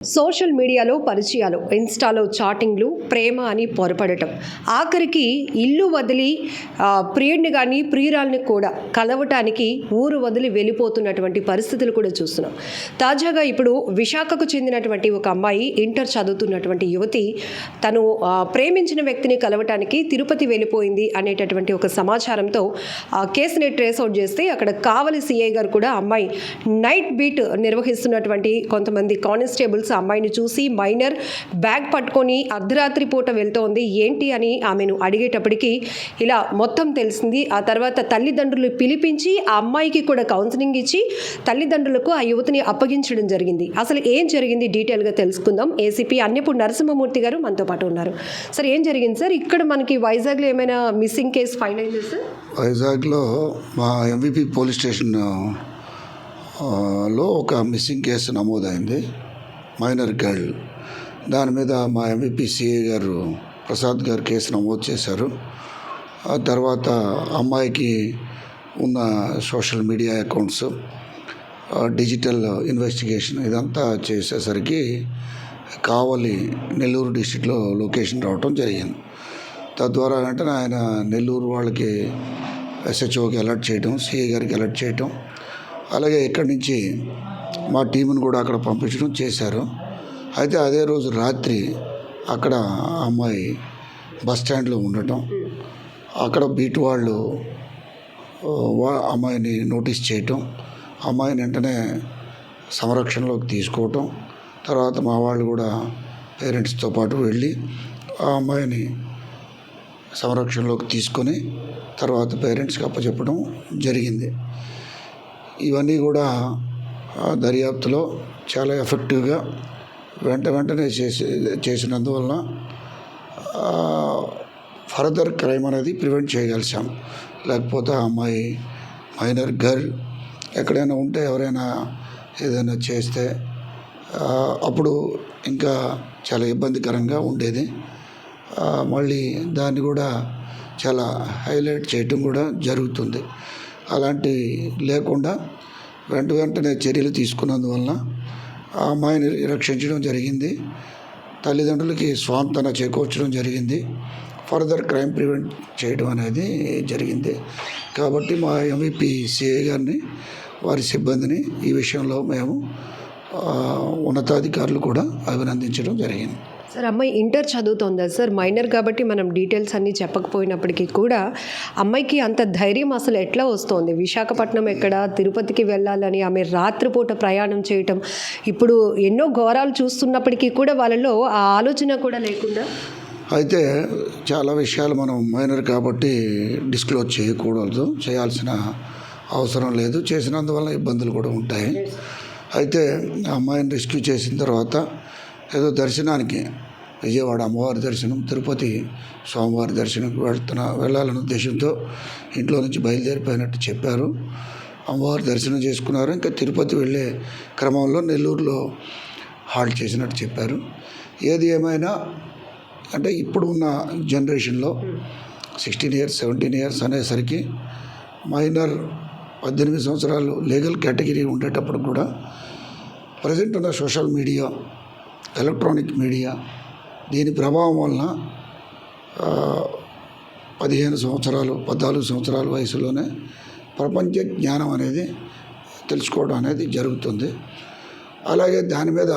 Social మీడియాలో పరిచయాలు, ఇన్స్టాలో చాటింగ్లు, ప్రేమ అని పొరపడటం, ఆఖరికి ఇల్లు వదిలి ప్రియుడిని కానీ ప్రియురాల్ని కూడా కలవటానికి ఊరు వదిలి వెళ్ళిపోతున్నటువంటి పరిస్థితులు కూడా చూస్తున్నాం. తాజాగా ఇప్పుడు విశాఖకు చెందినటువంటి ఒక అమ్మాయి, ఇంటర్ చదువుతున్నటువంటి యువతి, తను ప్రేమించిన వ్యక్తిని కలవటానికి తిరుపతి వెళ్ళిపోయింది అనేటటువంటి ఒక సమాచారంతో కేసుని ట్రేస్ అవుట్ చేస్తే అక్కడ కావలి సిఐ గారు కూడా అమ్మాయి నైట్ బీట్ నిర్వహిస్తున్నటువంటి కొంతమంది కానిస్టేబుల్స్ అమ్మాయిని చూసి మైనర్ బ్యాగ్ పట్టుకొని అర్ధరాత్రి పూట వెళ్తోంది ఏంటి అని ఆమెను అడిగేటప్పటికీ ఇలా మొత్తం తెలిసింది. ఆ తర్వాత తల్లిదండ్రులు పిలిపించి ఆ అమ్మాయికి కూడా కౌన్సిలింగ్ ఇచ్చి తల్లిదండ్రులకు ఆ యువతిని అప్పగించడం జరిగింది. అసలు ఏం జరిగింది డీటెయిల్గా తెలుసుకుందాం. ఏసీపీ అన్నపూడి నరసింహమూర్తి గారు మనతో పాటు ఉన్నారు. సార్, ఏం జరిగింది సార్? ఇక్కడ మనకి వైజాగ్లో ఏమైనా మిస్సింగ్ కేసు ఫైల్ అయింది సార్? వైజాగ్లో మా ఎంవిపి పోలీస్ స్టేషన్ లో ఒక మిస్సింగ్ కేసు నమోదైంది, మైనర్ గర్ల్. దాని మీద మా ఎంవిపి సిఐ గారు ప్రసాద్ గారు కేసు నమోదు చేశారు. ఆ తర్వాత అమ్మాయికి ఉన్న social media accounts, digital investigation ఇదంతా చేసేసరికి కావలి నెల్లూరు డిస్టిక్లో లొకేషన్ రావటం జరిగింది. తద్వారా వెంటనే ఆయన నెల్లూరు వాళ్ళకి ఎస్హెచ్ఓకి అలర్ట్ చేయటం, సిఐ గారికి అలర్ట్ చేయటం, అలాగే ఇక్కడి నుంచి మా టీంను కూడా అక్కడ పంపించడం చేశారు. అయితే అదే రోజు రాత్రి అక్కడ అమ్మాయి బస్ స్టాండ్లో ఉండటం, అక్కడ బీట్ వాళ్ళు అమ్మాయిని నోటీస్ చేయటం, అమ్మాయిని వెంటనే సంరక్షణలోకి తీసుకోవటం, తర్వాత మా వాళ్ళు కూడా పేరెంట్స్తో పాటు వెళ్ళి ఆ అమ్మాయిని సంరక్షణలోకి తీసుకొని తర్వాత పేరెంట్స్కి అప్పచెప్పడం జరిగింది. ఇవన్నీ కూడా దర్యాప్తులో చాలా ఎఫెక్టివ్గా వెంటనే చేసినందువలన ఫర్దర్ క్రైమ్ అనేది ప్రివెంట్ చేయగలిసాం. లేకపోతే ఆ అమ్మాయి మైనర్ గర్ల్ ఎక్కడైనా ఉంటే, ఎవరైనా ఏదైనా చేస్తే అప్పుడు ఇంకా చాలా ఇబ్బందికరంగా ఉండేది. మళ్ళీ దాన్ని కూడా చాలా హైలైట్ చేయటం కూడా జరుగుతుంది. అలాంటివి లేకుండా వెంటనే చర్యలు తీసుకున్నందువలన ఆ అమ్మాయిని రక్షించడం జరిగింది. తల్లిదండ్రులకి స్వాంతన చేకూర్చడం జరిగింది. ఫర్దర్ క్రైమ్ ప్రివెంట్ చేయడం అనేది జరిగింది. కాబట్టి మా ఎంవిపి సిఐ గారిని, వారి సిబ్బందిని ఈ విషయంలో మేము ఉన్నతాధికారులు కూడా అభినందించడం జరిగింది. సార్, అమ్మాయి ఇంటర్ చదువుతోందా సార్? మైనర్ కాబట్టి మనం డీటెయిల్స్ అన్నీ చెప్పకపోయినప్పటికీ కూడా అమ్మాయికి అంత ధైర్యం అసలు ఎట్లా వస్తుంది? విశాఖపట్నం ఎక్కడ, తిరుపతికి వెళ్ళాలని ఆమె రాత్రిపూట ప్రయాణం చేయటం, ఇప్పుడు ఎన్నో ఘోరాలు చూస్తున్నప్పటికీ కూడా వాళ్ళలో ఆ ఆలోచన కూడా లేకుండా. అయితే చాలా విషయాలు మనం మైనర్ కాబట్టి డిస్క్లోజ్ చేయకూడదు, చేయాల్సిన అవసరం లేదు. చేసినందువల్ల ఇబ్బందులు కూడా ఉంటాయి. అయితే అమ్మాయిని రెస్క్యూ చేసిన తర్వాత ఏదో దర్శనానికి, విజయవాడ అమ్మవారి దర్శనం, తిరుపతి స్వామివారి దర్శనంకి వెళ్ళాలనే ఉద్దేశంతో ఇంట్లో నుంచి బయలుదేరిపోయినట్టు చెప్పారు. అమ్మవారి దర్శనం చేసుకున్నారు. ఇంకా తిరుపతి వెళ్ళే క్రమంలో నెల్లూరులో హాల్ట్ చేసినట్టు చెప్పారు. ఏది ఏమైనా అంటే ఇప్పుడు ఉన్న జనరేషన్లో 16 years 17 years అనేసరికి మైనర్ 18 సంవత్సరాలు లీగల్ కేటగిరీ ఉండేటప్పుడు కూడా ప్రజెంట్ ఉన్న సోషల్ మీడియా, ఎలక్ట్రానిక్ మీడియా, దీని ప్రభావం వలన 15 సంవత్సరాలు 14 సంవత్సరాల వయసులోనే ప్రపంచ జ్ఞానం అనేది తెలుసుకోవడం అనేది జరుగుతుంది. అలాగే దాని మీద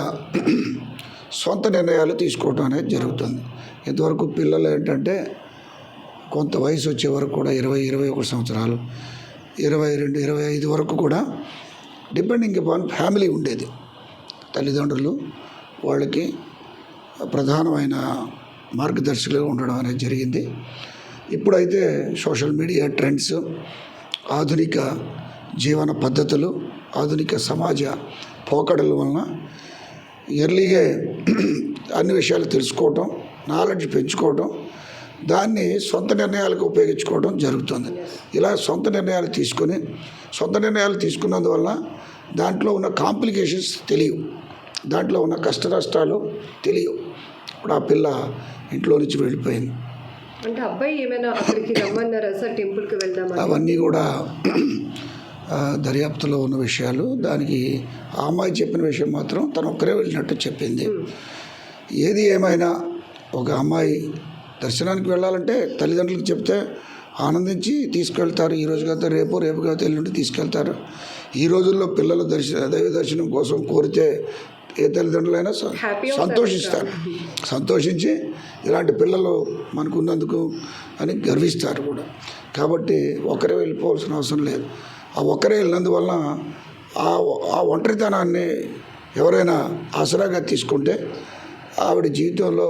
సొంత నిర్ణయాలు తీసుకోవడం అనేది జరుగుతుంది. ఇంతవరకు పిల్లలు ఏంటంటే కొంత వయసు వచ్చే వరకు కూడా 20-21 సంవత్సరాలు, 22-25 వరకు కూడా డిపెండింగ్ అపాన్ ఫ్యామిలీ ఉండేది. తల్లిదండ్రులు వాళ్ళకి ప్రధానమైన మార్గదర్శకులుగా ఉండడం అనేది జరిగింది. ఇప్పుడైతే సోషల్ మీడియా ట్రెండ్స్, ఆధునిక జీవన పద్ధతులు, ఆధునిక సమాజ పోకడల వలన ఎర్లీగా అన్ని విషయాలు తెలుసుకోవటం, నాలెడ్జ్ పెంచుకోవటం, దాన్ని సొంత నిర్ణయాలకు ఉపయోగించుకోవడం జరుగుతుంది. ఇలా సొంత నిర్ణయాలు తీసుకున్నందువల్ల దాంట్లో ఉన్న కాంప్లికేషన్స్ తెలియవు, దాంట్లో ఉన్న కష్ట నష్టాలు తెలియవు. ఇప్పుడు ఆ పిల్ల ఇంట్లో నుంచి వెళ్ళిపోయింది. అంటే అబ్బాయి ఏమైనా అక్కడికి రమ్మన్నారా సార్, టెంపుల్కి వెళ్దామని? అవన్నీ కూడా దర్యాప్తులో ఉన్న విషయాలు. దానికి ఆ అమ్మాయి చెప్పిన విషయం మాత్రం తను ఒక్కరే వెళ్ళినట్టు చెప్పింది. ఏది ఏమైనా ఒక అమ్మాయి దర్శనానికి వెళ్ళాలంటే తల్లిదండ్రులకు చెప్తే ఆనందించి తీసుకెళ్తారు. ఈరోజు కాదు రేపు కాదు ఎల్లుండి తీసుకెళ్తారు. ఈ రోజుల్లో పిల్లల దైవ దర్శనం కోసం కోరితే ఏ తల్లిదండ్రులైనా సంతోషిస్తారు. సంతోషించి ఇలాంటి పిల్లలు మనకు ఉన్నందుకు అని గర్విస్తారు కూడా. కాబట్టి ఒకరే వెళ్ళిపోవాల్సిన అవసరం లేదు. ఆ ఒక్కరే వెళ్ళినందువల్ల ఆ ఒంటరితనాన్ని ఎవరైనా ఆసరాగా తీసుకుంటే ఆవిడ జీవితంలో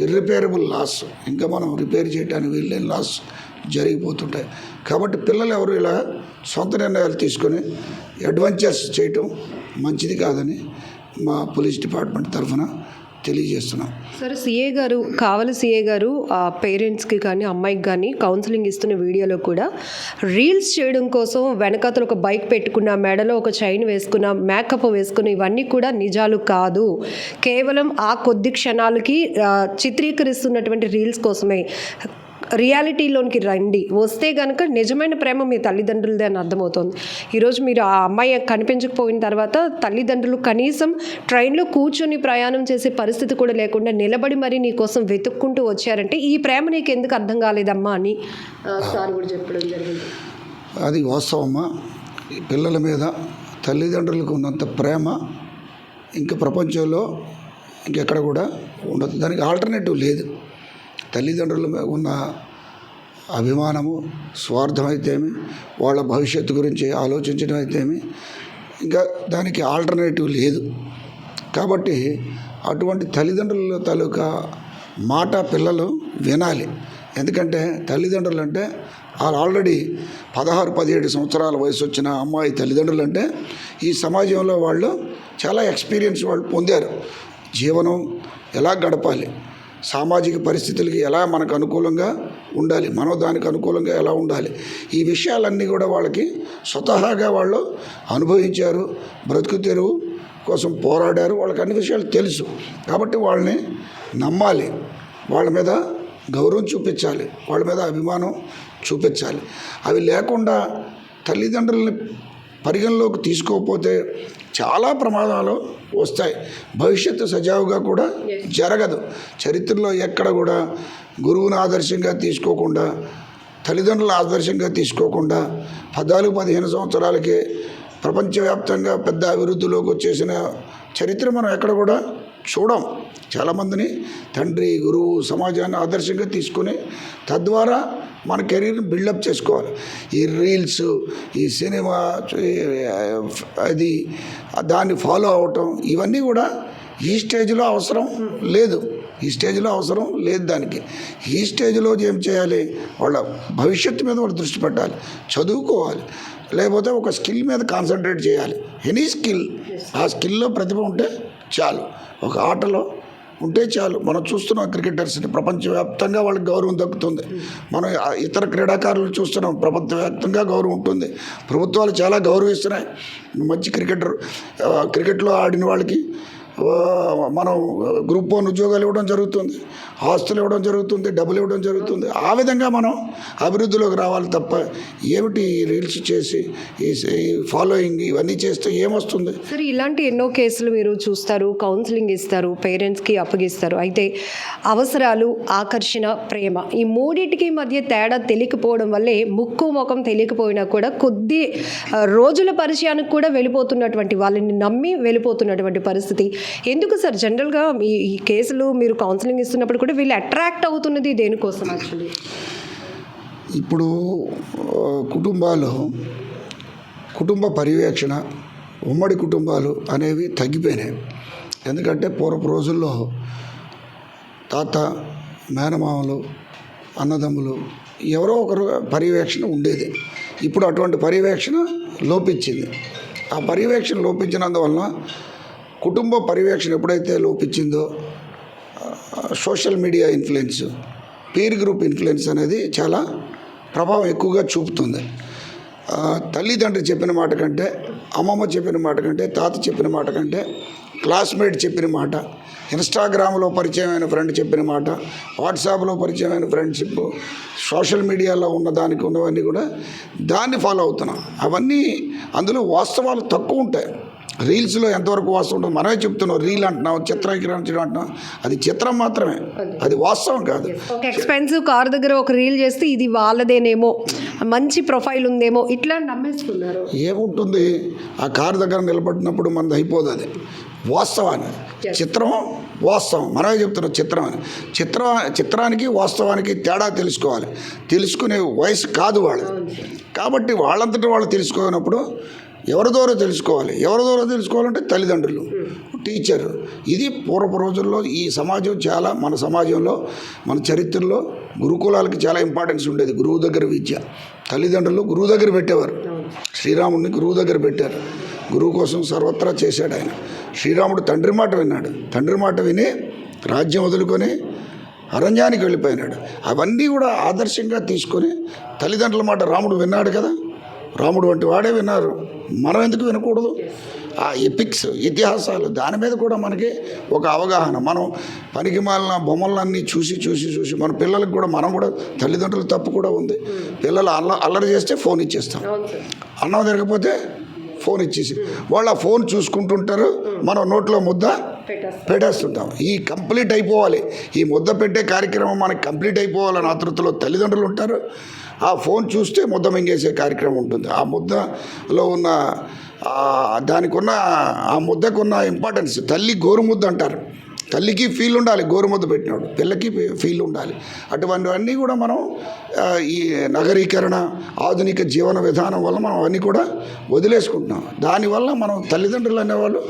ఇర్రిపేరబుల్ లాస్, ఇంకా మనం రిపేర్ చేయడానికి వీళ్ళని లాస్ జరిగిపోతుంటాయి. కాబట్టి పిల్లలు ఎవరు ఇలా సొంత నిర్ణయాలు తీసుకొని అడ్వెంచర్స్ చేయటం మంచిది కాదని మా పోలీస్ డిపార్ట్మెంట్ తరఫున తెలియజేస్తున్నాం. సరే, కావలి సిఏ గారు పేరెంట్స్కి కానీ అమ్మాయికి కానీ కౌన్సిలింగ్ ఇస్తున్న వీడియోలో కూడా రీల్స్ చేయడం కోసం వెనకాతలు ఒక బైక్ పెట్టుకున్న, మెడలో ఒక చైన్ వేసుకున్న, మేకప్ వేసుకున్న, ఇవన్నీ కూడా నిజాలు కాదు. కేవలం ఆ కొద్ది క్షణాలకి చిత్రీకరిస్తున్నటువంటి రీల్స్ కోసమే. రియాలిటీలోనికి రండి, వస్తే కనుక నిజమైన ప్రేమ మీ తల్లిదండ్రులదే అని అర్థమవుతుంది. ఈరోజు మీరు ఆ అమ్మాయి కనిపించకపోయిన తర్వాత తల్లిదండ్రులు కనీసం ట్రైన్లో కూర్చొని ప్రయాణం చేసే పరిస్థితి కూడా లేకుండా నిలబడి మరీ నీ కోసం వెతుక్కుంటూ వచ్చారంటే ఈ ప్రేమ నీకు ఎందుకు అర్థం కాలేదమ్మా అని సార్ కూడా చెప్పడం జరిగింది. అది వాస్తవమ్మా. పిల్లల మీద తల్లిదండ్రులకు ఉన్నంత ప్రేమ ఇంకా ప్రపంచంలో ఇంకెక్కడ కూడా ఉండదు. దానికి ఆల్టర్నేటివ్ లేదు. తల్లిదండ్రుల మీద ఉన్న అభిమానము, స్వార్థం అయితేమి, వాళ్ళ భవిష్యత్తు గురించి ఆలోచించడం అయితేమి, ఇంకా దానికి ఆల్టర్నేటివ్ లేదు. కాబట్టి అటువంటి తల్లిదండ్రుల తాలూకా మాట పిల్లలు వినాలి. ఎందుకంటే తల్లిదండ్రులు అంటే వాళ్ళు ఆల్రెడీ 16-17 సంవత్సరాల వయసు వచ్చిన అమ్మాయి తల్లిదండ్రులు అంటే ఈ సమాజంలో వాళ్ళు చాలా ఎక్స్పీరియన్స్ వాళ్ళు పొందారు. జీవనం ఎలా గడపాలి, సామాజిక పరిస్థితులకి ఎలా మనకు అనుకూలంగా ఉండాలి, మనం దానికి అనుకూలంగా ఎలా ఉండాలి, ఈ విషయాలన్నీ కూడా వాళ్ళకి స్వతహాగా వాళ్ళు అనుభవించారు. బ్రతుకు తెరువు కోసం పోరాడారు. వాళ్ళకి అన్ని విషయాలు తెలుసు. కాబట్టి వాళ్ళని నమ్మాలి, వాళ్ళ మీద గౌరవం చూపించాలి, వాళ్ళ మీద అభిమానం చూపించాలి. అవి లేకుండా తల్లిదండ్రులని పరిగణలోకి తీసుకోకపోతే చాలా ప్రమాదాలు వస్తాయి. భవిష్యత్తు సజావుగా కూడా జరగదు. చరిత్రలో ఎక్కడ కూడా గురువుని ఆదర్శంగా తీసుకోకుండా, తల్లిదండ్రుల ఆదర్శంగా తీసుకోకుండా 14-15 సంవత్సరాలకే ప్రపంచవ్యాప్తంగా పెద్ద అభివృద్ధిలోకి వచ్చేసిన చరిత్ర మనం ఎక్కడ కూడా చూడం. చాలామందిని తండ్రి, గురువు, సమాజాన్ని ఆదర్శంగా తీసుకుని తద్వారా మన కెరీర్ని బిల్డప్ చేసుకోవాలి. ఈ రీల్స్, ఈ సినిమా, అది దాన్ని ఫాలో అవటం, ఇవన్నీ కూడా ఈ స్టేజ్లో అవసరం లేదు. దానికి ఈ స్టేజ్లో ఏం చేయాలి, వాళ్ళ భవిష్యత్తు మీద వాళ్ళు దృష్టి పెట్టాలి, చదువుకోవాలి, లేకపోతే ఒక స్కిల్ మీద కాన్సన్ట్రేట్ చేయాలి. ఎనీ స్కిల్, ఆ స్కిల్లో ప్రతిభ ఉంటే చాలు, ఒక ఆటలో ఉంటే చాలు. మనం చూస్తున్నాం క్రికెటర్స్ని, ప్రపంచవ్యాప్తంగా వాళ్ళకి గౌరవం దక్కుతుంది. మనం ఇతర క్రీడాకారులు చూస్తున్నాం, ప్రపంచవ్యాప్తంగా గౌరవం ఉంటుంది. ప్రభుత్వాలు చాలా గౌరవిస్తున్నాయి. మంచి క్రికెట్లో ఆడిన వాళ్ళకి మనం గ్రూప్ 1 ఉద్యోగాలు ఇవ్వడం జరుగుతుంది, ఆస్తులు ఇవ్వడం జరుగుతుంది, డబ్బులు ఇవ్వడం జరుగుతుంది. ఆ విధంగా మనం అభివృద్ధిలోకి రావాలి తప్ప ఏమిటి రీల్స్ చేసి ఈ ఫాలోయింగ్ ఇవన్నీ చేస్తే ఏమొస్తుంది? సరే, ఇలాంటి ఎన్నో కేసులు మీరు చూస్తారు, కౌన్సిలింగ్ ఇస్తారు, పేరెంట్స్కి అప్పగిస్తారు. అయితే అవసరాలు, ఆకర్షణ, ప్రేమ, ఈ మూడింటికి మధ్య తేడా తెలియకపోవడం వల్లే ముక్కు ముఖం తెలియకపోయినా కూడా కొద్ది రోజుల పరిచయానికి కూడా వెళ్ళిపోతున్నటువంటి, వాళ్ళని నమ్మి వెళ్ళిపోతున్నటువంటి పరిస్థితి. ఎందుకు సార్ జనరల్గా ఈ కేసులు మీరు కౌన్సిలింగ్ ఇస్తున్నప్పుడు కూడా వీళ్ళు అట్రాక్ట్ అవుతున్నది దేనికోసం? యాక్చువల్లీ ఇప్పుడు కుటుంబ పర్యవేక్షణ, ఉమ్మడి కుటుంబాలు అనేవి తగ్గిపోయినాయి. ఎందుకంటే పూర్వపు రోజుల్లో తాత, మేనమామలు, అన్నదమ్ములు ఎవరో ఒకరు పర్యవేక్షణ ఉండేది. ఇప్పుడు అటువంటి పర్యవేక్షణ లోపించింది. ఆ పర్యవేక్షణ లోపించినందువలన కుటుంబ పర్యవేక్షణ ఎప్పుడైతే లోపించిందో social media influence, peer group influence అనేది చాలా ప్రభావం ఎక్కువగా చూపుతుంది. తల్లిదండ్రి చెప్పిన మాట కంటే, అమ్మమ్మ చెప్పిన మాట కంటే, తాత చెప్పిన మాట కంటే క్లాస్మేట్ చెప్పిన మాట, ఇన్స్టాగ్రామ్లో పరిచయమైన ఫ్రెండ్ చెప్పిన మాట, వాట్సాప్లో పరిచయమైన ఫ్రెండ్షిప్, సోషల్ మీడియాలో ఉన్నవన్నీ కూడా దాన్ని ఫాలో అవుతున్నాం. అవన్నీ అందులో వాస్తవాలు తక్కువ ఉంటాయి. రీల్స్లో ఎంతవరకు వాస్తవం ఉంటుంది? మనమే చెప్తున్నాం, రీల్ అంటున్నాం, చిత్రీకరించడం అంటున్నాం, అది చిత్రం మాత్రమే, అది వాస్తవం కాదు. ఒక ఎక్స్పెన్సివ్ కార్ దగ్గర ఒక రీల్ చేస్తే ఇది వాళ్ళదేనేమో, మంచి ప్రొఫైల్ ఉందేమో, ఇట్లా నమ్మేస్తున్నారు. ఏముంటుంది, ఆ కారు దగ్గర నిలబడినప్పుడు మనది అయిపోదు. అది వాస్తవాన్ని, చిత్రం వాస్తవం, మనమే చెప్తున్నాం చిత్రం అని. చిత్రానికి వాస్తవానికి తేడా తెలుసుకోవాలి. తెలుసుకునే వయసు కాదు వాళ్ళు. కాబట్టి వాళ్ళంతటా వాళ్ళు తెలుసుకోనప్పుడు ఎవరి ద్వారా తెలుసుకోవాలి? ఎవరి ద్వారా తెలుసుకోవాలంటే తల్లిదండ్రులు, టీచర్. ఇది పూర్వపు రోజుల్లో ఈ సమాజం చాలా, మన సమాజంలో మన చరిత్రలో గురుకులాలకి చాలా ఇంపార్టెన్స్ ఉండేది. గురువు దగ్గర విద్య, తల్లిదండ్రులు గురువు దగ్గర పెట్టేవారు. శ్రీరాముడిని గురువు దగ్గర పెట్టారు. గురువు కోసం సర్వత్రా చేశాడు ఆయన. శ్రీరాముడు తండ్రి మాట విన్నాడు. తండ్రి మాట విని రాజ్యం వదులుకొని అరణ్యానికి వెళ్ళిపోయినాడు. అవన్నీ కూడా ఆదర్శంగా తీసుకొని తల్లిదండ్రుల మాట రాముడు విన్నాడు కదా. రాముడు వంటి వాడే విన్నారు. మనం ఎందుకు వినకూడదు? ఆ ఎపిక్స్, ఇతిహాసాలు, దాని మీద కూడా మనకి ఒక అవగాహన. మనం పనికి మాలిన బొమ్మలన్నీ చూసి మన పిల్లలకు కూడా, మనం కూడా తల్లిదండ్రుల తప్పు కూడా ఉంది. పిల్లలు అల్లరి చేస్తే ఫోన్ ఇచ్చేస్తాం, అన్నం తిరగకపోతే ఫోన్ ఇచ్చేసి వాళ్ళు ఆ ఫోన్ చూసుకుంటుంటారు, మనం నోట్లో ముద్ద పెట్టేస్తుంటాం. ఈ కంప్లీట్ అయిపోవాలి, ఈ ముద్ద పెట్టే కార్యక్రమం మనకి కంప్లీట్ అయిపోవాలని ఆతృతలో తల్లిదండ్రులు ఉంటారు. ఆ ఫోన్ చూస్తే ముద్ద మింగేసే కార్యక్రమం ఉంటుంది. ఆ ముద్దలో ఉన్న దానికున్న ఆ ముద్దకున్న ఇంపార్టెన్స్, తల్లి గోరుముద్ద అంటారు. తల్లికి ఫీల్ ఉండాలి, గోరుముద్ద పెట్టినాడు, పిల్లకి ఫీల్ ఉండాలి. అటువంటివన్నీ కూడా మనం ఈ నగరీకరణ, ఆధునిక జీవన విధానం వల్ల మనం అవన్నీ కూడా వదిలేసుకుంటున్నాం. దానివల్ల మనం తల్లిదండ్రులు అనేవాళ్ళు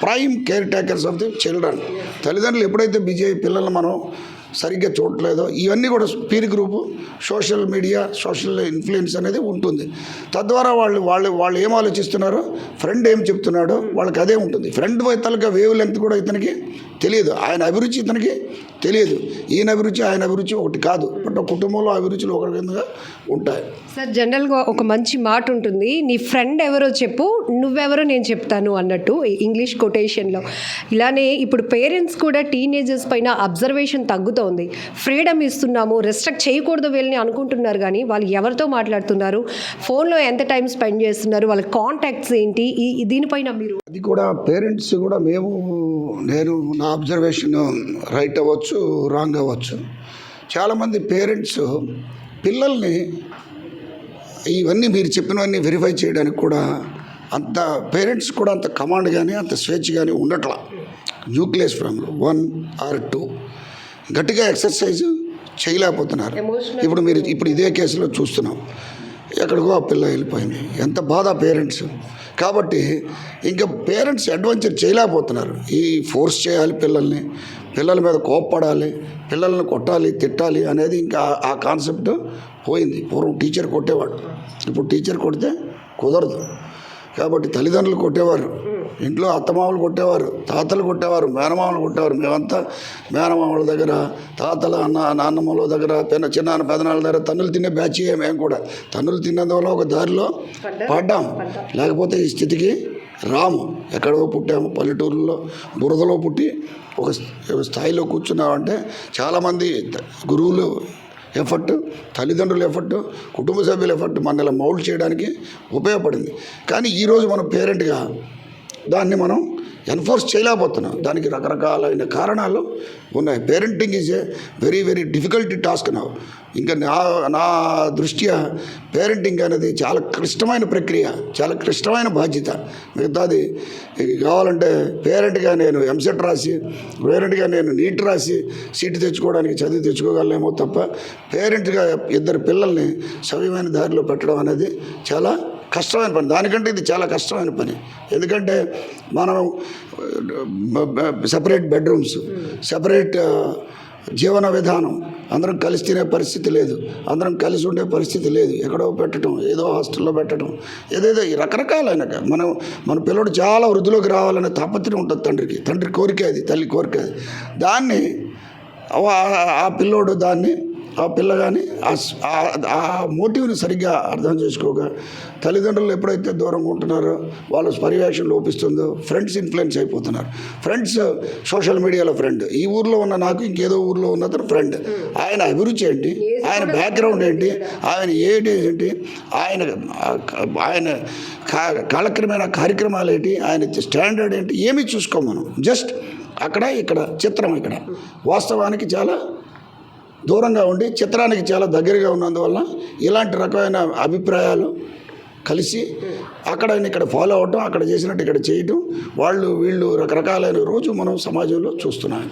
prime caretakers of the children. తల్లిదండ్రులు ఎప్పుడైతే బిజీ అయ్యి పిల్లల్ని మనం సరిగ్గా చూడట్లేదో, ఇవన్నీ కూడా peer group, social media, social influence అనేది ఉంటుంది. తద్వారా వాళ్ళు ఏం ఆలోచిస్తున్నారో, ఫ్రెండ్ ఏం చెప్తున్నాడో వాళ్ళకి అదే ఉంటుంది. ఫ్రెండ్ తలక వేవ్ లెంగ్త్ కూడా ఇతనికి తెలియదు, ఆయన అభిరుచి ఇతనికి తెలియదు. ఈయన అభిరుచి ఆయన అభిరుచి ఒకటి కాదు. బట్ కుటుంబంలో అభిరుచులు ఒకరి కిందగా ఉంటాయి. సార్, జనరల్గా ఒక మంచి మాట ఉంటుంది, నీ ఫ్రెండ్ ఎవరో చెప్పు, నువ్వెవరో నేను చెప్తాను అన్నట్టు, ఇంగ్లీష్ కొటేషన్లో. ఇలానే ఇప్పుడు పేరెంట్స్ కూడా టీనేజర్స్ పైన అబ్జర్వేషన్ తగ్గుతోంది. ఫ్రీడమ్ ఇస్తున్నాము, రెస్ట్రిక్ట్ చేయకూడదు వీళ్ళని అనుకుంటున్నారు, కానీ వాళ్ళు ఎవరితో మాట్లాడుతున్నారు, ఫోన్లో ఎంత టైం స్పెండ్ చేస్తున్నారు, వాళ్ళ కాంటాక్ట్స్ ఏంటి, దీనిపైన మీరు? అది కూడా పేరెంట్స్ కూడా నేను నా అబ్జర్వేషన్ రైట్ అవ్వచ్చు, రాంగ్ అవ్వచ్చు. చాలామంది పేరెంట్స్ పిల్లల్ని ఇవన్నీ మీరు చెప్పినవన్నీ వెరిఫై చేయడానికి కూడా అంత పేరెంట్స్ కూడా అంత కమాండ్ కానీ అంత స్వేచ్ఛ కానీ ఉండట్లా. న్యూక్లియస్ ఫ్యామిలీ 1 or 2 గట్టిగా ఎక్సర్సైజ్ చేయలేకపోతున్నారు. ఇప్పుడు ఇదే కేసులో చూస్తున్నాం, ఎక్కడికో ఆ పిల్ల వెళ్ళిపోయింది. ఎంత బాధ పేరెంట్స్. కాబట్టి ఇంకా పేరెంట్స్ అడ్వెంచర్ చేయలేకపోతున్నారు. ఈ ఫోర్స్ చేయాలి పిల్లల మీద కోప్పడాలి, పిల్లల్ని కొట్టాలి, తిట్టాలి అనేది ఇంకా ఆ కాన్సెప్ట్ పోయింది. పూర్వం టీచర్ కొట్టేవాడు, ఇప్పుడు టీచర్ కొడితే కుదరదు. కాబట్టి తల్లిదండ్రులు కొట్టేవారు, ఇంట్లో అత్తమామలు కొట్టేవారు, తాతలు కొట్టేవారు, మేనమామలు కొట్టేవారు. మేమంతా మేనమామల దగ్గర, తాతల నాన్నమ్మల దగ్గర, చిన్నాన్న పెదనాళ్ళ దగ్గర తన్నులు తినే బ్యాచ్. మేము కూడా తన్నులు తిన్నందువల్ల ఒక దారిలో పడ్డాం, లేకపోతే ఈ స్థితికి రాము. ఎక్కడో పుట్టాము, పల్లెటూరులో బురదలో పుట్టి ఒక స్థాయిలో కూర్చున్నామంటే చాలామంది గురువులు ఎఫర్ట్, తల్లిదండ్రుల ఎఫర్ట్, కుటుంబ సభ్యుల ఎఫర్ట్ మన ఇలా మౌల్డ్ చేయడానికి ఉపయోగపడింది. కానీ ఈరోజు మనం పేరెంట్గా దాన్ని మనం ఎన్ఫోర్స్ చేయలేకపోతున్నాం. దానికి రకరకాలైన కారణాలు ఉన్నాయి. Parenting is a very very difficult task నా. ఇంకా నా దృష్ట్యా పేరెంటింగ్ అనేది చాలా క్లిష్టమైన ప్రక్రియ, చాలా క్లిష్టమైన బాధ్యత. మిగతాది కావాలంటే పేరెంట్గా నేను ఎంసెట్ రాసి, పేరెంట్గా నేను నీట్ రాసి సీటు తెచ్చుకోవడానికి చదివి తెచ్చుకోగలనేమో తప్ప, పేరెంట్గా 2 పిల్లల్ని సవ్యమైన దారిలో పెట్టడం అనేది చాలా కష్టమైన పని. దానికంటే ఇది చాలా కష్టమైన పని. ఎందుకంటే మనం సెపరేట్ బెడ్రూమ్స్, సెపరేట్ జీవన విధానం, అందరం కలిసి తినే పరిస్థితి లేదు, అందరం కలిసి ఉండే పరిస్థితి లేదు. ఎక్కడో పెట్టడం, ఏదో హాస్టల్లో పెట్టడం, ఏదేదో రకరకాలైన మన పిల్లడు చాలా వృద్ధిలోకి రావాలనే తాపత్రయం ఉంటుంది తండ్రి కోరిక అది, తల్లి కోరిక అది. దాన్ని ఆ పిల్లోడు దాన్ని ఆ పిల్ల కానీ ఆ మోటివ్ని సరిగ్గా అర్థం చేసుకోక తల్లిదండ్రులు ఎప్పుడైతే దూరంగా ఉంటున్నారో వాళ్ళ పర్యవేక్షణ లోపిస్తుందో ఫ్రెండ్స్ ఇన్ఫ్లుయెన్స్ అయిపోతున్నారు. ఫ్రెండ్స్ సోషల్ మీడియాలో ఫ్రెండ్, ఈ ఊర్లో ఉన్న నాకు ఇంకేదో ఊర్లో ఉన్న అతను ఫ్రెండ్, ఆయన అభిరుచి ఏంటి, ఆయన బ్యాక్గ్రౌండ్ ఏంటి, ఆయన ఏంటి, ఆయన కాలక్రమేణ కార్యక్రమాలు ఏంటి, ఆయన స్టాండర్డ్ ఏంటి, ఏమీ చూసుకోం మనం. జస్ట్ అక్కడ ఇక్కడ చిత్రం, ఇక్కడ వాస్తవానికి చాలా దూరంగా ఉండి చిత్రానికి చాలా దగ్గరగా ఉన్నందువల్ల ఇలాంటి రకమైన అభిప్రాయాలు కలిసి అక్కడ ఇక్కడ ఫాలో అవటం, అక్కడ చేసినట్టు ఇక్కడ చేయటం, వాళ్ళు వీళ్ళు రకరకాలైన రోజు మనం సమాజంలో చూస్తున్నాం.